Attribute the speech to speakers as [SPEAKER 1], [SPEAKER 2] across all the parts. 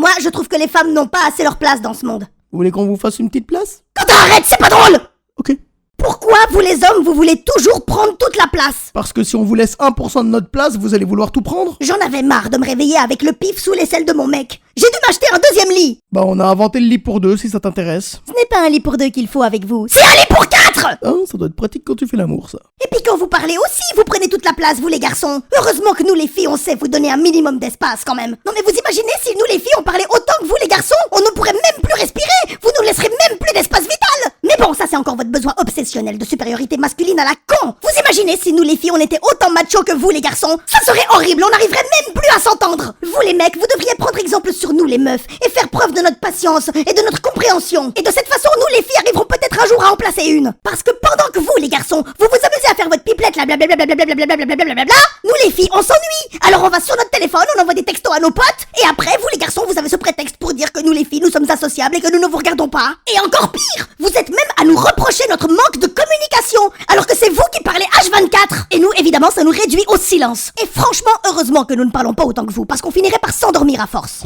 [SPEAKER 1] Moi, je trouve que les femmes n'ont pas assez leur place dans ce monde.
[SPEAKER 2] Vous voulez qu'on vous fasse une petite place?
[SPEAKER 1] Quentin, arrête, c'est pas drôle!
[SPEAKER 2] Ok.
[SPEAKER 1] Pourquoi, vous les hommes, vous voulez toujours prendre toute la place?
[SPEAKER 2] Parce que si on vous laisse 1% de notre place, vous allez vouloir tout prendre?
[SPEAKER 1] J'en avais marre de me réveiller avec le pif sous l'aisselle de mon mec. J'ai dû m'acheter un deuxième lit.
[SPEAKER 2] Bah on a inventé le lit pour deux si ça t'intéresse.
[SPEAKER 1] Ce n'est pas un lit pour deux qu'il faut avec vous, c'est un lit pour 4!
[SPEAKER 2] Ah, ça doit être pratique quand tu fais l'amour, ça.
[SPEAKER 1] Et puis quand vous parlez aussi, vous prenez toute la place, vous les garçons. Heureusement que nous les filles, on sait vous donner un minimum d'espace quand même. Non mais vous imaginez si nous les filles, on parlait autant que vous les garçons, on ne pourrait même plus respirer. Vous nous laisserez même plus d'espace vital. Mais bon, ça c'est encore votre besoin obsessionnel de supériorité masculine à la con. Vous imaginez si nous les filles, on était autant machos que vous les garçons? Ça serait horrible, on n'arriverait même plus à s'entendre. Vous les mecs, vous devriez prendre exemple sur nous les meufs et faire preuve de notre patience et de notre compréhension. Et de cette façon, nous les filles arriverons peut-être un jour à en placer une. Parce que pendant que vous les garçons, vous vous amusez à faire votre pipelette là, blablabla, nous les filles, on s'ennuie. Alors on va sur notre téléphone, on envoie des textos à nos potes, et après, vous les garçons, vous avez ce prétexte pour dire que nous les filles, nous sommes associables et que nous ne vous regardons pas. Et encore pire, vous êtes même à nous reprocher notre manque de communication, alors que c'est vous qui parlez H24. Et nous, évidemment, ça nous réduit au silence. Et franchement, heureusement que nous ne parlons pas autant que vous, parce qu'on finirait par s'endormir à force.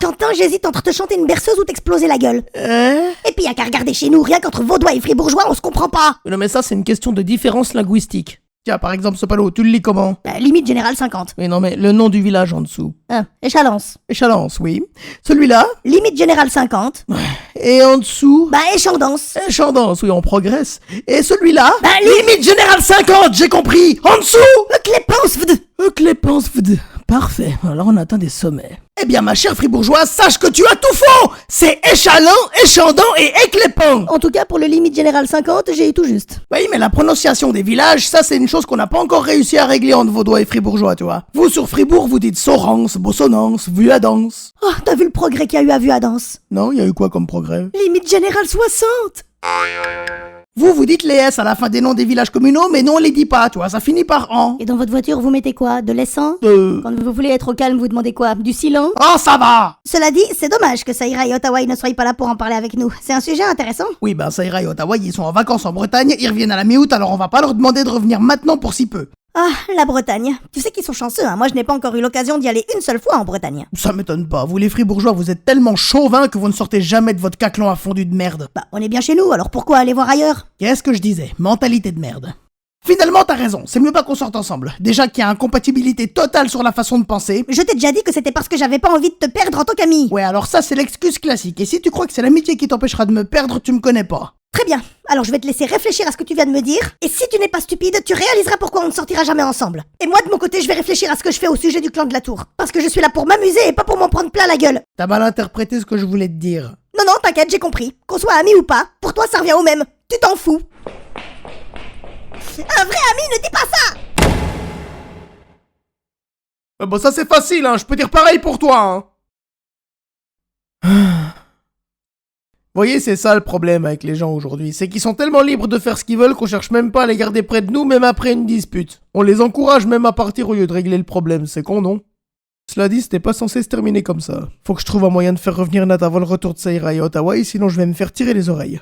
[SPEAKER 1] Quentin, j'hésite entre te chanter une berceuse ou t'exploser la gueule. Et puis y'a qu'à regarder chez nous, rien qu'entre vaudois et fribourgeois, on se comprend pas.
[SPEAKER 2] Non mais ça c'est une question de différence linguistique. Tiens, par exemple, ce panneau, tu le lis comment?
[SPEAKER 1] Limite générale 50.
[SPEAKER 2] Mais non mais le nom du village en dessous.
[SPEAKER 1] Échalance.
[SPEAKER 2] Échalance, oui. Celui-là?
[SPEAKER 1] Limite générale 50.
[SPEAKER 2] Et en dessous?
[SPEAKER 1] Échandance.
[SPEAKER 2] Échandance, oui, on progresse. Et celui-là?
[SPEAKER 1] Limite
[SPEAKER 2] générale 50, j'ai compris. En dessous?
[SPEAKER 1] Clépance.
[SPEAKER 2] Clépance. Parfait, alors on atteint des sommets. Eh bien ma chère fribourgeoise, sache que tu as tout faux. C'est échalant, échandant et éclépant.
[SPEAKER 1] En tout cas, pour le limite général 50, j'ai eu tout juste.
[SPEAKER 2] Oui, mais la prononciation des villages, ça c'est une chose qu'on n'a pas encore réussi à régler entre vaudois et fribourgeois, tu vois. Vous sur Fribourg, vous dites Sorance, Bossonance, Vuadance.
[SPEAKER 1] Oh, t'as vu le progrès qu'il y a eu à Vuadance?
[SPEAKER 2] Non, il y a eu quoi comme progrès?
[SPEAKER 1] Limite générale 60.
[SPEAKER 2] Vous dites les S à la fin des noms des villages communaux, mais nous on les dit pas, tu vois, ça finit par an.
[SPEAKER 1] Et dans votre voiture, vous mettez quoi? De l'essence? Quand vous voulez être au calme, vous demandez quoi? Du silence?
[SPEAKER 2] Oh, ça va!
[SPEAKER 1] Cela dit, c'est dommage que Saïra et Ottawa ne soient pas là pour en parler avec nous. C'est un sujet intéressant.
[SPEAKER 2] Oui, ben Saïra et Ottawa, ils sont en vacances en Bretagne, ils reviennent à la mi-août, alors on va pas leur demander de revenir maintenant pour si peu.
[SPEAKER 1] Ah, la Bretagne. Tu sais qu'ils sont chanceux, hein. Moi, je n'ai pas encore eu l'occasion d'y aller une seule fois en Bretagne.
[SPEAKER 2] Ça m'étonne pas. Vous, les fribourgeois, vous êtes tellement chauvins que vous ne sortez jamais de votre caclan à fondu de merde.
[SPEAKER 1] On est bien chez nous, alors pourquoi aller voir ailleurs?
[SPEAKER 2] Qu'est-ce que je disais? Mentalité de merde. Finalement, t'as raison. C'est mieux pas qu'on sorte ensemble. Déjà qu'il y a incompatibilité totale sur la façon de penser.
[SPEAKER 1] Je t'ai déjà dit que c'était parce que j'avais pas envie de te perdre en tant qu'ami.
[SPEAKER 2] Ouais, alors ça, c'est l'excuse classique. Et si tu crois que c'est l'amitié qui t'empêchera de me perdre, tu me connais pas.
[SPEAKER 1] Très bien, alors je vais te laisser réfléchir à ce que tu viens de me dire, et si tu n'es pas stupide, tu réaliseras pourquoi on ne sortira jamais ensemble. Et moi de mon côté, je vais réfléchir à ce que je fais au sujet du clan de la tour, parce que je suis là pour m'amuser et pas pour m'en prendre plein la gueule.
[SPEAKER 2] T'as mal interprété ce que je voulais te dire.
[SPEAKER 1] Non, t'inquiète, j'ai compris. Qu'on soit amis ou pas, pour toi ça revient au même. Tu t'en fous. Un vrai ami ne dit pas ça.
[SPEAKER 2] Bon, ça c'est facile, hein. Je peux dire pareil pour toi, hein. Vous voyez, c'est ça le problème avec les gens aujourd'hui, c'est qu'ils sont tellement libres de faire ce qu'ils veulent qu'on cherche même pas à les garder près de nous, même après une dispute. On les encourage même à partir au lieu de régler le problème, c'est con, non? Cela dit, c'était pas censé se terminer comme ça. Faut que je trouve un moyen de faire revenir Nat avant le retour de Saïra et Ottawa, sinon je vais me faire tirer les oreilles.